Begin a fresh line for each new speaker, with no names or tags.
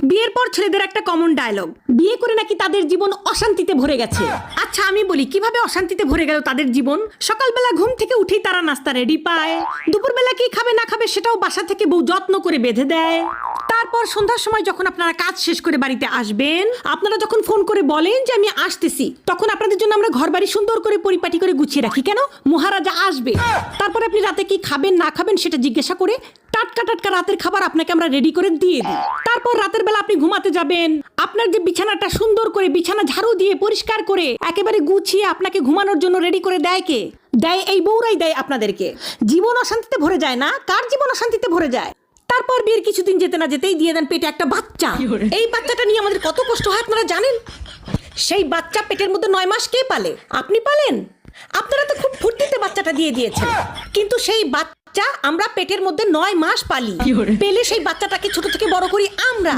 বিয়ের পর ছেলেদের একটা কমন ডায়লগ, বিয়ে করে নাকি তাদের জীবন অশান্তিতে ভরে গেছে। আচ্ছা আমি বলি, কিভাবে অশান্তিতে ভরে গেল তাদের জীবন? সকালবেলা ঘুম থেকে উঠেই তারা নাস্তা রেডি পায়, দুপুরবেলা কি খাবে না খাবে সেটাও বাসা থেকে বউ যত্ন করে বেঁধে দেয়। তারপর সন্ধ্যার সময় যখন আপনারা কাজ শেষ করে বাড়িতে আসবেন, আপনারা যখন ফোন করে বলেন যে আমি আসতেছি, তখন আপনাদের জন্য আমরা ঘর বাড়ি সুন্দর করে পরিপাটি করে গুছিয়ে রাখি। কেন? মহারাজা আসবে। তারপরে আপনি রাতে কি খাবেন না খাবেন সেটা জিজ্ঞাসা করে টাটকা টাটকা রাতের খাবার আপনাকে আমরা রেডি করে দিয়ে দিই। তারপর রাতের বেলা আপনি ঘুমাতে যাবেন, আপনার যে বিছানাটা সুন্দর করে বিছানা ঝাড়ু দিয়ে পরিষ্কার করে একেবারে গুছিয়ে আপনাকে ঘুমানোর জন্য রেডি করে দেয় কে? দেয় এই বউরাই দেয় আপনাদেরকে। জীবন অশান্তিতে ভরে যায় না? কার জীবন অশান্তিতে ভরে যায়? তারপর বিয়ের কিছুদিন যেতে না যেতেই দিয়ে দেন পেটে একটা বাচ্চা। এই বাচ্চাটা নিয়ে আমাদের কত কষ্ট হয় আপনারা জানেন? সেই বাচ্চা পেটের মধ্যে 9 মাস কে পালে? আপনি পালেন? আপনারা তো খুব ফুর্তিতে বাচ্চাটা দিয়ে দিয়েছেন, কিন্তু সেই বাচ্চা আমরা পেটের মধ্যে 9 মাস পালি। পেলে সেই বাচ্চাটাকে ছোট থেকে বড় করি আমরা।